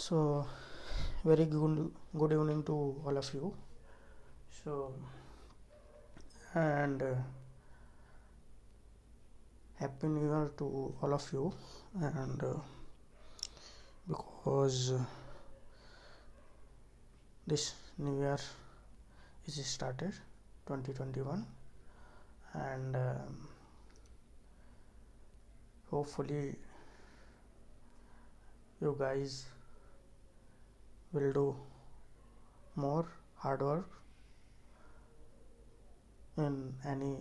So, very good evening to all of you. So, and happy new year to all of you. And because this new year is started 2021, and hopefully you guys will do more hard work in any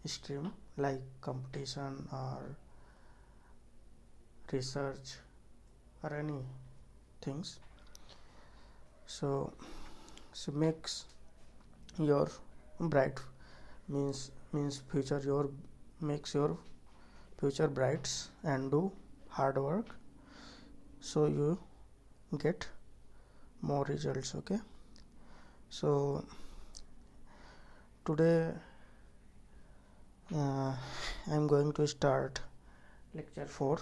stream like competition or research or any things. So makes your bright means future your makes your future brights and do hard work so you get more results. Okay, so today I'm going to start lecture 4,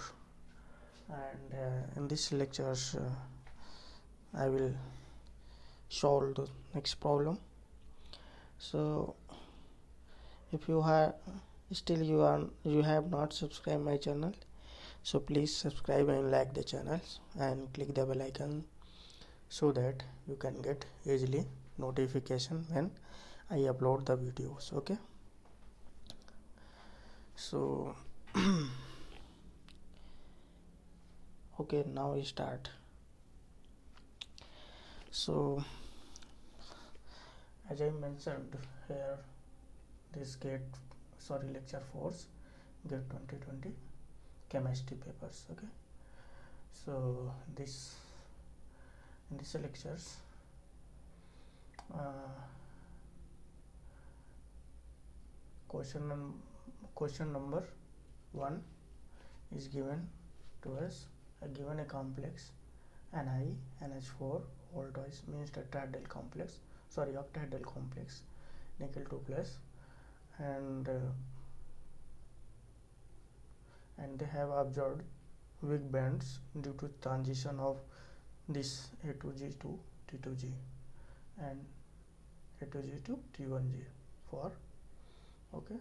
and in this lectures I will solve the next problem. So if you have you have not subscribed my channel, so please subscribe and like the channel and click the bell icon so that you can get easily notification when I upload the videos. Okay, so okay, now we start. So as I mentioned here, this lecture 4 GATE 2020 chemistry papers. Okay, so in this lectures question number 1 is given to us. Given a complex NH4 all twice means octahedral complex nickel 2 plus, and they have observed weak bands due to transition of this A2G to T2G and A2G to T1G for. Okay,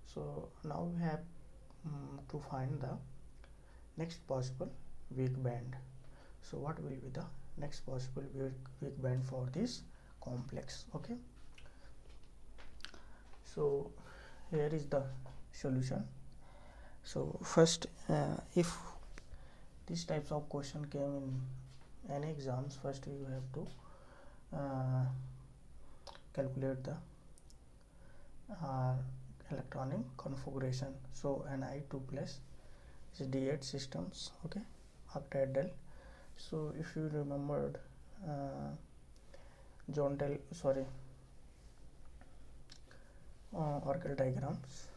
so now we have to find the next possible weak band. So what will be the next possible weak band for this complex? Okay, so here is the solution. So first, if these types of question came in any exams, first you have to calculate the electronic configuration. So Ni2 plus is D8 systems. Okay, octahedral. So if you remembered orbital diagrams,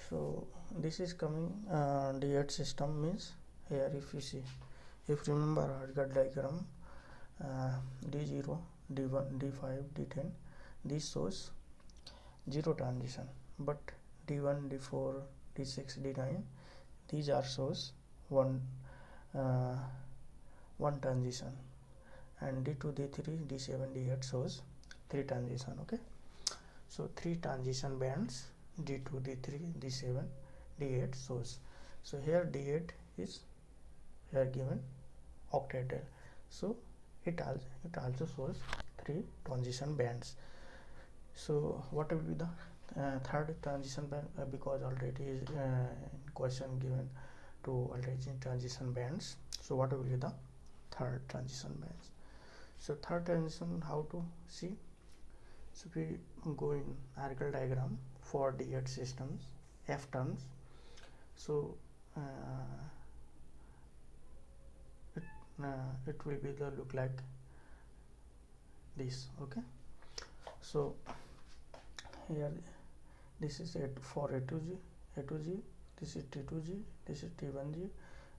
so this is coming D8 system means here if you remember orbital diagram, D0, D1, D5, D10, this shows 0 transition, but D1, D4, D6, D9, these are shows one transition, and D2, D3, D7, D8 shows 3 transition. Okay, so 3 transition bands D2, D3, D7, D8 shows. So here D8 is here given octahedral, so it also shows 3 transition bands. So what will be the third transition band, because already is question given to already transition bands. So what will be the third transition bands? So third transition, how to see? So we go in orbital diagram for D8 systems, F turns. So it will be the look like this. Okay, so here this is it for A2G, this is T2G, this is T1G,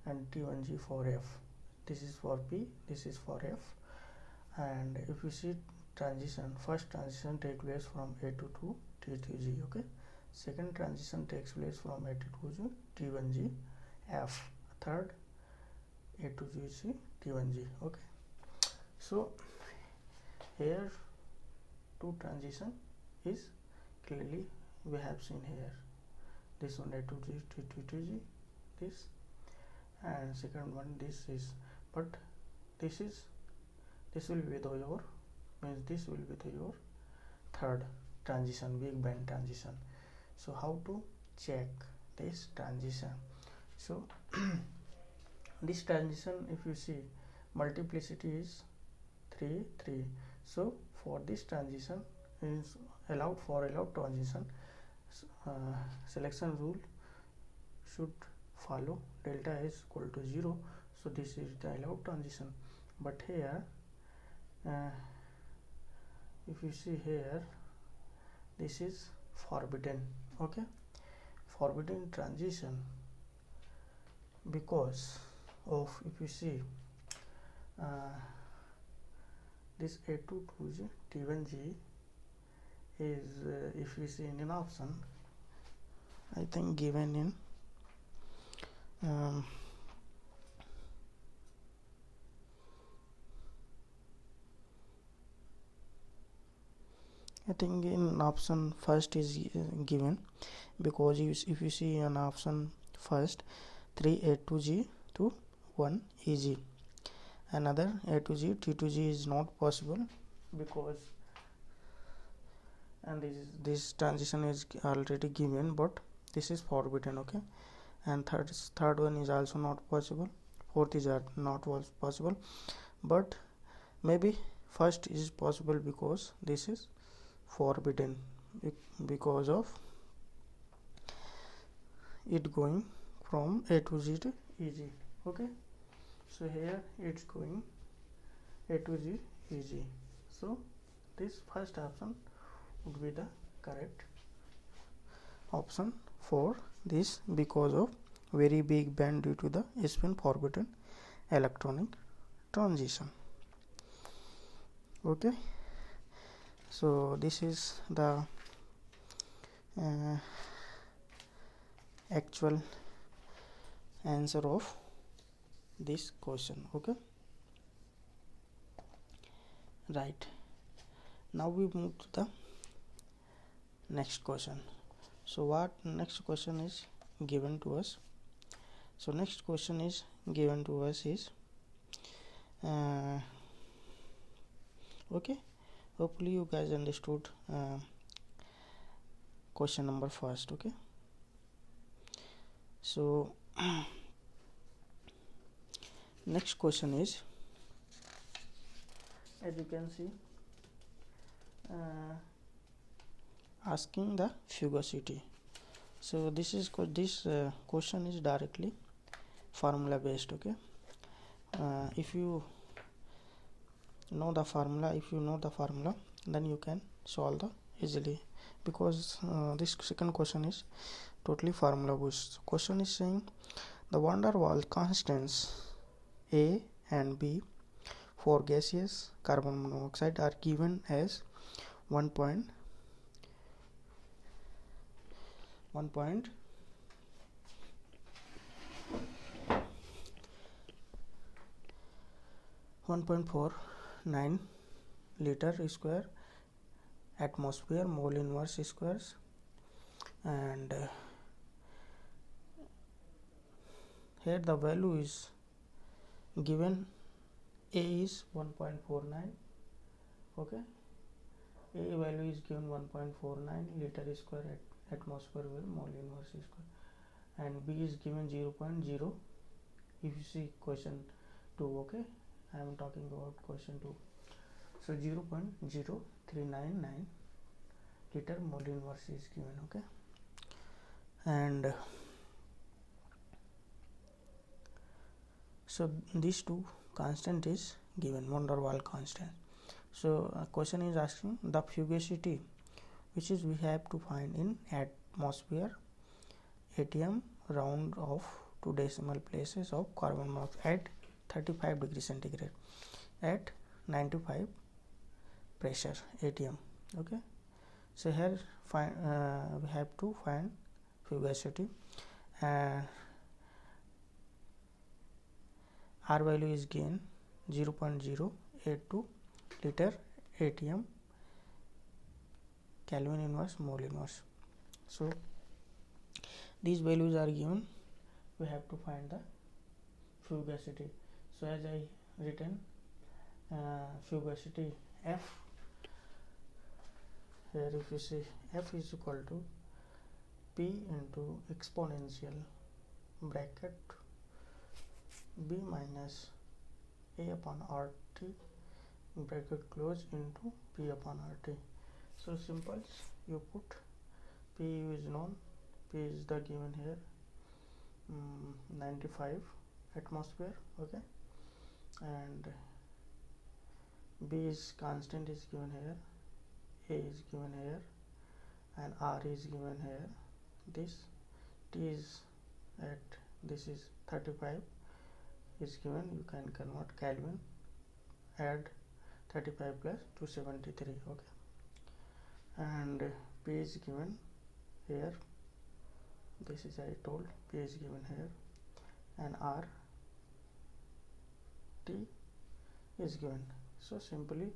and T1G for F. This is for P, this is for F. And if you see transition, first transition takes place from A2 to T2G. Okay, second transition takes place from A2 to T1G F. Third A2G T1G. Okay, so here two transition is clearly we have seen here, this one A2G T2G, this, and second one this is, but this will be the your means this will be the your third transition, big band transition. So how to check this transition? So this transition, if you see, multiplicity is 3 3. So for this transition is allowed transition, selection rule should follow delta is equal to 0. So this is the allowed transition. But here if you see here, this is forbidden. Okay, forbidden transition, because of, if you see this A2G T1G is if you see in an option, I think given in I think in option first is given, because if you see an option first, 3 A2G to 1 EG, another A2G T2G is not possible, because and this transition is already given, but this is forbidden. Okay, and third one is also not possible, fourth is not possible, but maybe first is possible because this is forbidden because of it going from A2G to EG. Okay, so here it's going A2G EG. So this first option would be the correct option for this, because of very big band due to the spin forbidden electronic transition. Okay, so this is the actual answer of this question. Okay, right, now we move to the next question. So what next question is given to us? So next question is given to us is okay, hopefully you guys understood question number first. Okay, so next question is, as you can see, asking the fugacity. So this question is directly formula based. Okay, if you know the formula, then you can solve the easily, because this second question is totally formula based. Question is saying the van der Waals constants A and B for gaseous carbon monoxide are given as 1.4 1.49 liter square atmosphere mole inverse squares, and here the value is given. A is 1.49. okay, A value is given 1.49 liter square atmosphere mole inverse square, and B is given 0.0. if you see question 2, okay, I am talking about question 2. So 0.0399 liter mole inverse is given. Okay, and so these two constant is given, van der Waals constant. So question is asking the fugacity, which is we have to find in atmosphere ATM round of 2 decimal places of carbon monoxide at 35 degrees centigrade at 95 pressure ATM. Okay, so here we have to find fugacity, R value is given 0.082 liter atm Kelvin inverse mole inverse. So these values are given, we have to find the fugacity. So as I written fugacity F, here if you see F is equal to P into exponential bracket B minus A upon RT bracket close into P upon RT. So simple, you put P is known, P is the given here 95 atmosphere, okay, and B is constant is given here, A is given here, and R is given here. This T is at this is 35 is given, you can convert Kelvin, add 35 plus 273, okay, and P is given here, this is I told, P is given here, and R T is given. So simply,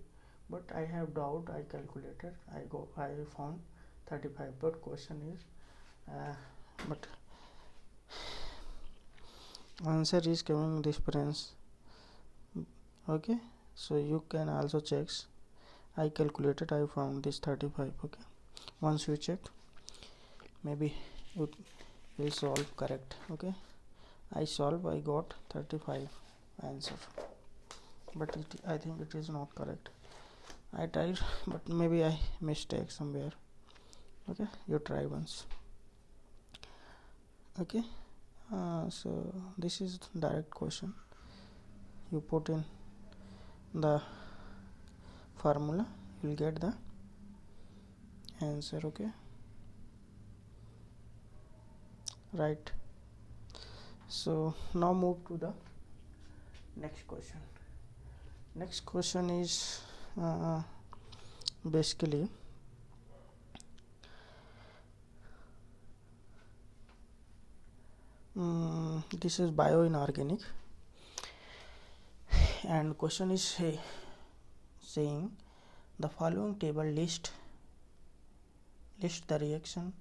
but I have doubt, I calculated, I found 35, but question is but answer is giving difference, okay. So you can also check, I calculated, I found this 35, okay. Once you check, maybe you will solve correct, okay. I solve, I got 35 answer, but I think it is not correct. I tried, but maybe I mistake somewhere, okay. You try once, okay. So this is direct question, you put in the formula, you will get the answer, okay, right. So now move to the next question. Next question is basically this is bio inorganic, and question is saying the following table list the reaction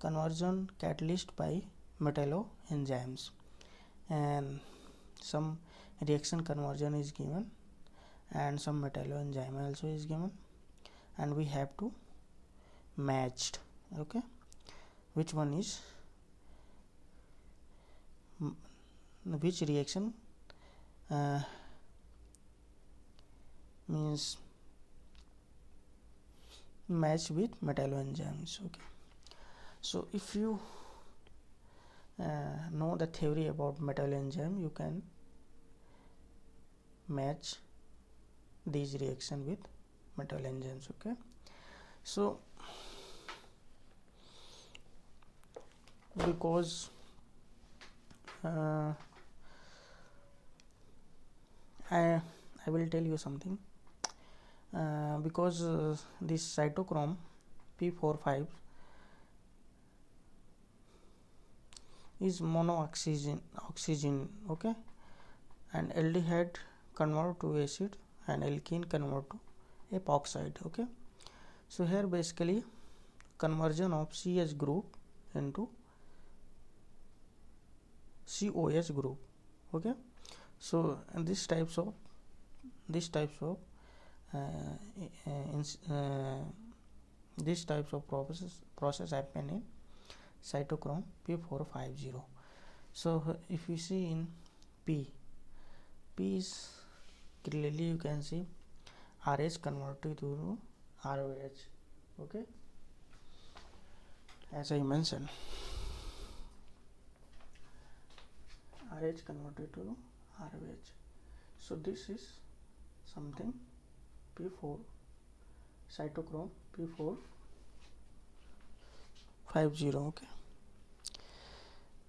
conversion catalyst by metalloenzymes, and some reaction conversion is given and some metalloenzyme also is given, and we have to matched, okay, which one is which reaction means match with metalloenzymes, okay. So if you know the theory about metalloenzyme, you can match these reaction with metalloenzymes, okay. So because I will tell you something, because this cytochrome P45 is mono oxygen, okay, and aldehyde convert to acid and alkene convert to epoxide, okay. So here basically conversion of CH group into COH group, okay. So these types of process happen in cytochrome P450. So if you see in P is clearly you can see RH converted to ROH, okay, as I mentioned, RH converted to ROH. So this is something P4 cytochrome P450, okay.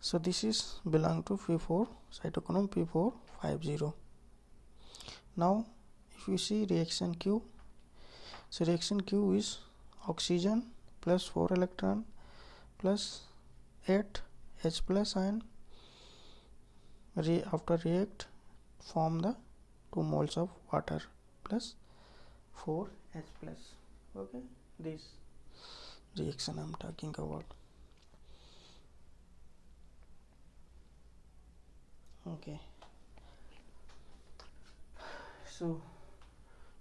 So this is belong to P4 cytochrome P450. Now if you see reaction Q, so reaction Q is oxygen plus 4 electron plus 8 H plus ion, after react form the 2 moles of water plus 4H plus. Okay, this reaction I'm talking about. Okay, so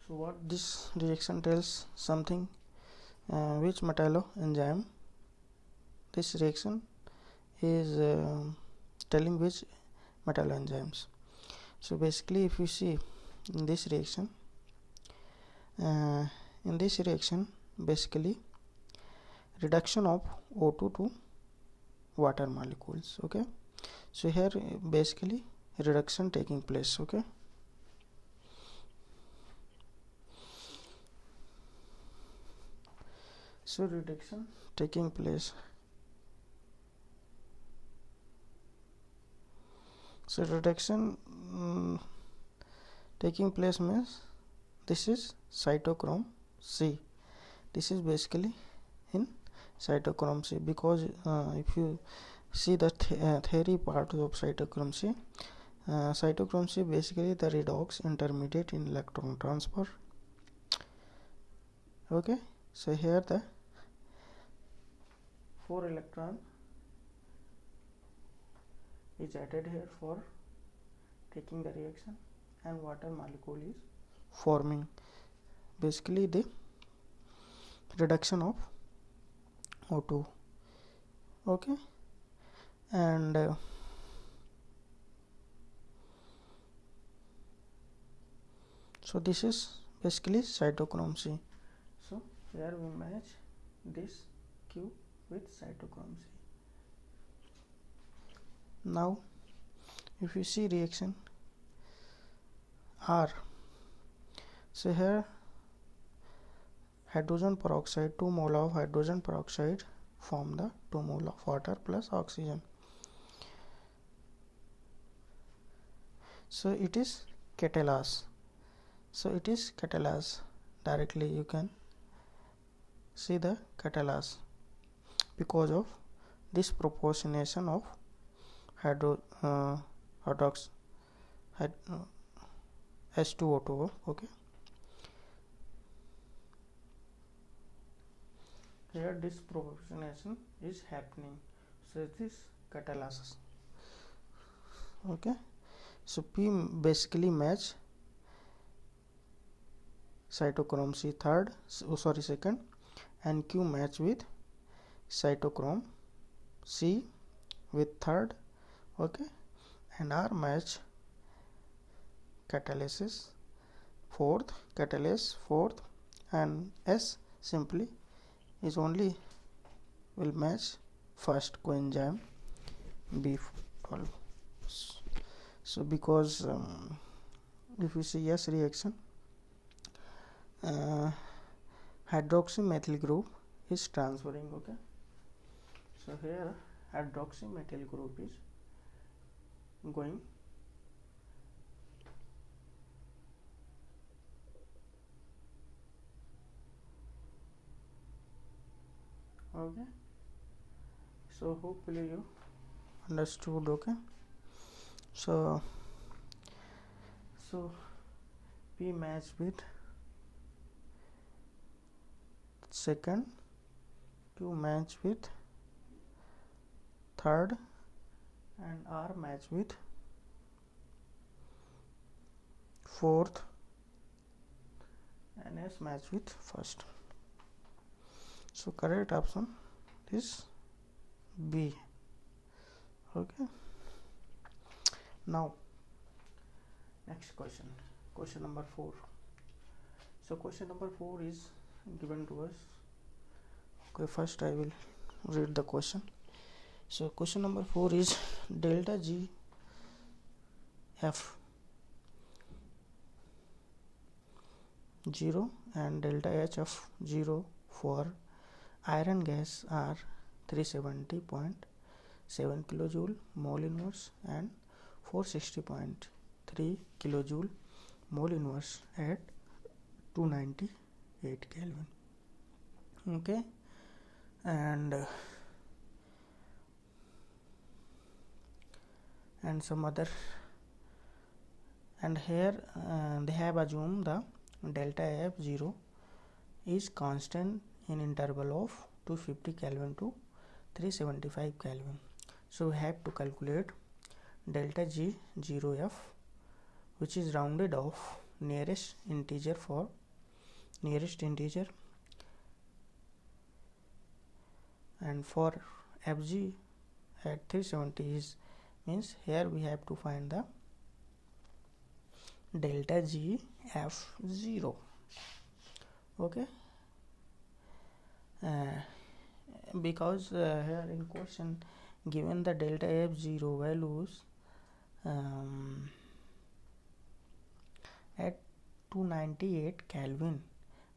what this reaction tells something, which metalloenzyme this reaction is telling which metalloenzymes. So basically, if you see in this reaction, basically reduction of O2 to water molecules. Okay, so here basically reduction taking place. Okay, so reduction taking place. So reduction taking place means this is cytochrome C. This is basically in cytochrome C, because if you see the theory part of cytochrome C, basically the redox intermediate in electron transfer. Okay, so here the 4 electron is added here for taking the reaction, and water molecule is forming. Basically the reduction of O2. Okay, and so this is basically cytochrome C. So here we match this Q with cytochrome C. Now if you see reaction R, so here hydrogen peroxide, 2 mole of hydrogen peroxide form the 2 mole of water plus oxygen. So it is catalase. Directly you can see the catalase because of this proportionation of H2O2. Okay, here this proportionation is happening, so this catalase. Okay, so P basically match cytochrome C second, and Q match with cytochrome C with third. Okay, and R match catalase fourth, and S simply is only will match first coenzyme B12. So because if you see S reaction, hydroxymethyl group is transferring. Okay, so here hydroxymethyl group is going okay, so hopefully you understood. Okay, so P match with second, Q match with third, and R match with fourth, and S match with first. So correct option is B. Okay, now next question number 4. So question number 4 is given to us. Okay, first I will read the question. So question number 4 is delta G F 0 and delta H of 0 for iron gas are 370.7 kilojoule mole inverse and 460.3 kilojoule mole inverse at 298 Kelvin. Okay, and some other and here they have assumed the delta F0 is constant in interval of 250 Kelvin to 375 Kelvin. So we have to calculate delta G0F, which is rounded off nearest integer for nearest integer, and for Fg at 370 is means here we have to find the delta G F0. Okay, because here in question given the delta F0 values at 298 Kelvin,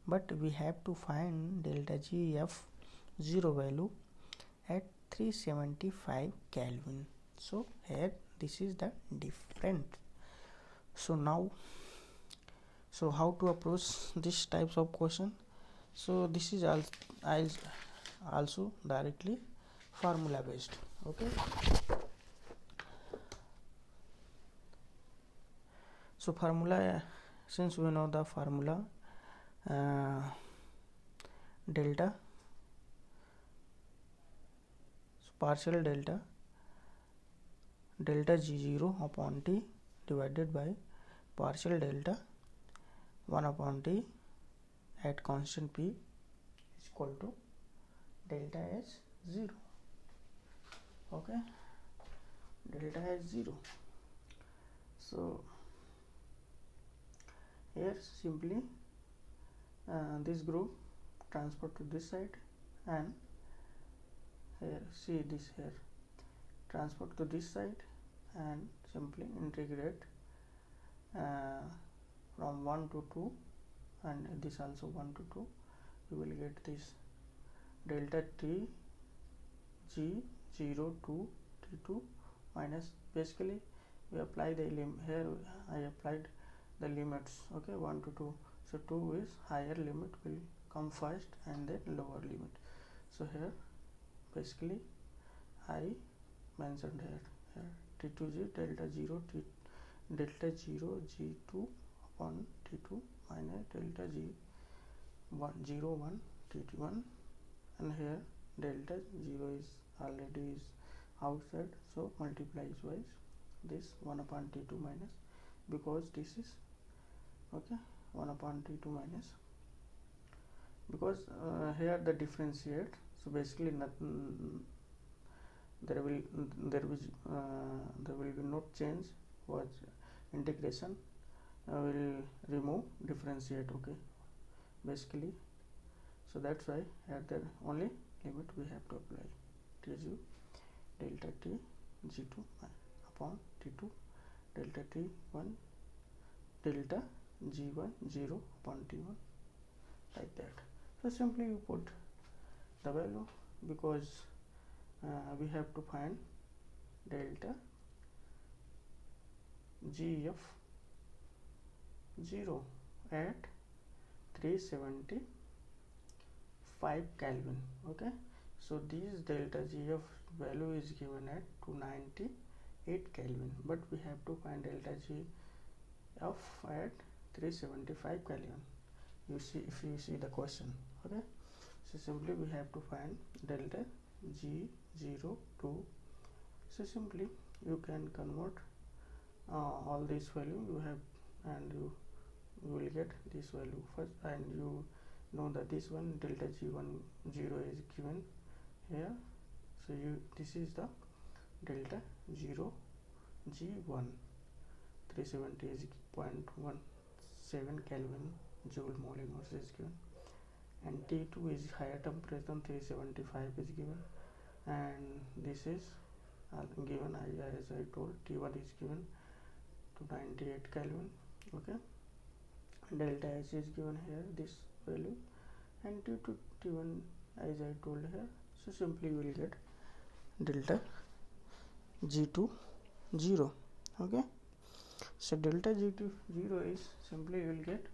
but we have to find delta G F0 value at 375 Kelvin. So here this is the difference. So now, so how to approach this types of question? So this is also directly formula based. Okay, so formula, since we know the formula, delta, so partial delta G0 upon T divided by partial delta 1 upon T at constant P is equal to delta H0. Okay, delta H0. So here simply this group transfer to this side, and here see this here transfer to this side, and simply integrate from 1 to 2, and this also 1 to 2, you will get this delta T G0 to T2 minus, basically we apply the here I applied the limits. Okay, 1 to 2, so 2 is higher limit will come first and then lower limit. So here basically I mentioned here T2G delta 0 G2 upon T2 minus delta G1 T1, and here delta 0 is already is outside, so multiplies wise this 1 upon T2 minus, because this is okay 1 upon T2 minus, because here the differentiate, so basically nothing, there will be no change, was integration will remove differentiate. Okay, basically, so that's why at the only limit we have to apply T0 delta T G2 upon T2 delta T1 delta G1 0 upon T1, like that. So simply you put the value, because we have to find delta GF0 at 375 Kelvin. Okay, so this delta GF value is given at 298 Kelvin, but we have to find delta GF at 375 Kelvin. You see, if you see the question. Okay, so simply we have to find delta G0 to, so simply you can convert all this value you have, and you will get this value first, and you know that this one delta G1 0 is given here, so this is the delta 0 G1 370 is 0.17 Kelvin joule mole inverse is given, and T2 is higher temperature than 375 is given, and this is given as I told. T1 is given to 98 Kelvin. Okay, delta H is given here, this value, and T2 T1 as I told here. So simply you will get delta G2 0. Okay, so delta G2 0 is simply you will get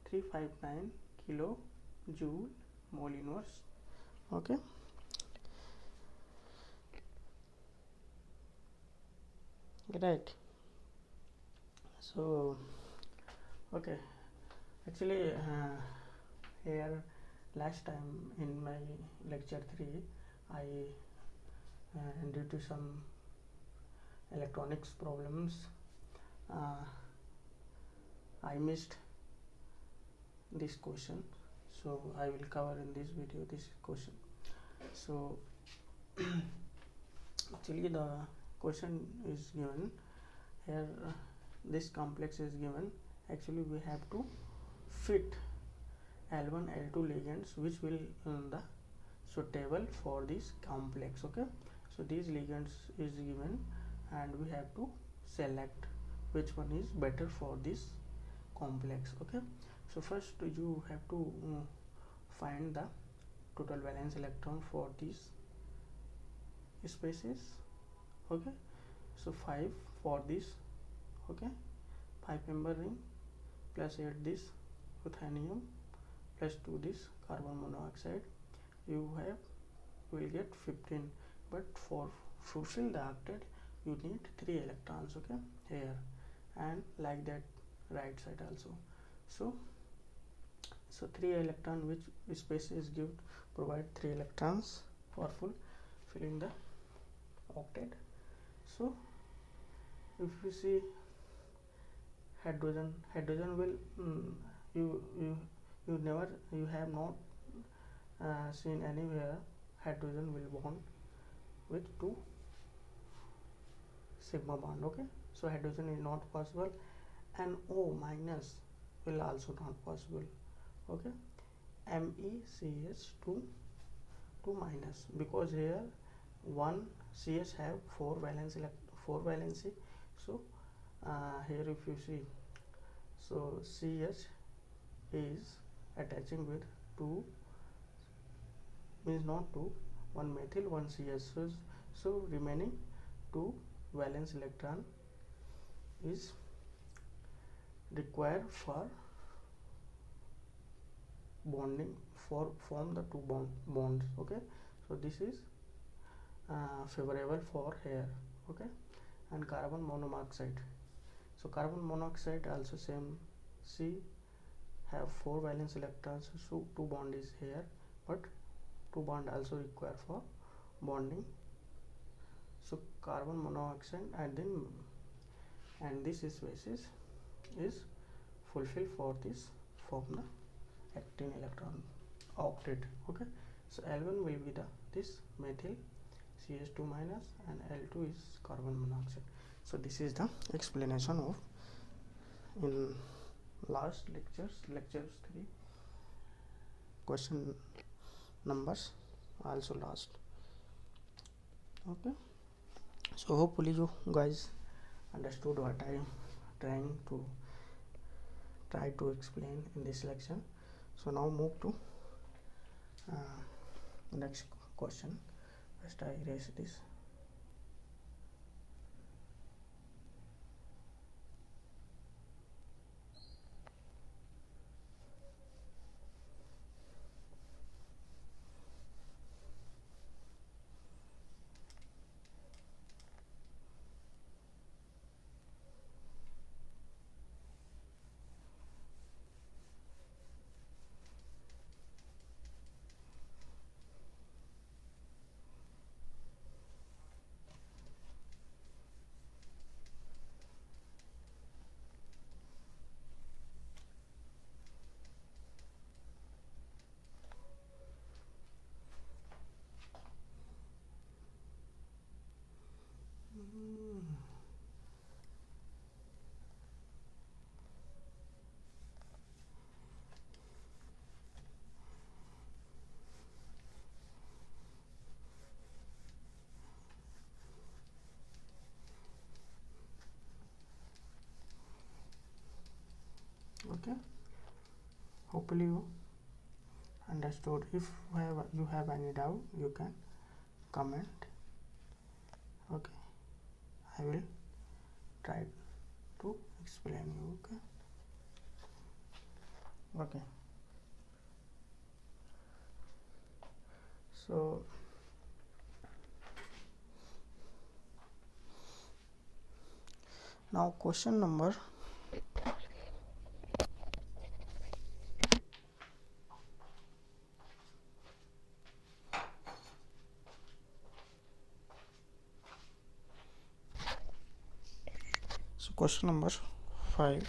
359 kilo joule mole inverse. Okay, right. So okay, actually here last time in my lecture 3 I due to some electronics problems I missed this question, so I will cover in this video this question. So actually the question is given here, this complex is given. Actually we have to fit L1 L2 ligands which will the suitable for this complex. Okay, so these ligands is given and we have to select which one is better for this complex. Okay, so first you have to find the total valence electron for these species. Okay, so 5 for this. Okay, 5-member ring plus 8 this ruthenium plus 2 this carbon monoxide, you will get 15, but for fulfill the octet you need 3 electrons. Okay, here and like that right side also. So 3 electron which space is given provide 3 electrons for filling the octet. So if you see hydrogen will you have not seen anywhere hydrogen will bond with 2 sigma bond. Okay, so hydrogen is not possible and O minus will also not possible. Okay, MECH2 minus, because here one CH have 4 valency. So here if you see, so CH is attaching with 2 means not 2, 1 methyl 1 CH, so remaining 2 valence electron is required for bonding for form the 2 bonds. Okay, so this is favorable for here. Okay, and carbon monoxide, so carbon monoxide also same, C have 4 valence electrons, so 2 bond is here, but 2 bond also required for bonding. So carbon monoxide and this species is fulfilled for this form the 18 electron octet. Okay, so L1 will be this methyl CH2 minus and L2 is carbon monoxide. So this is the explanation of in last lectures 3 question numbers also last. Okay, so hopefully you guys understood what I am try to explain in this lecture. So now move to next question. First I erase this. Okay, hopefully you understood. If you have any doubt you can comment. Okay, I will try to explain you. Okay, so now question number Question number 5.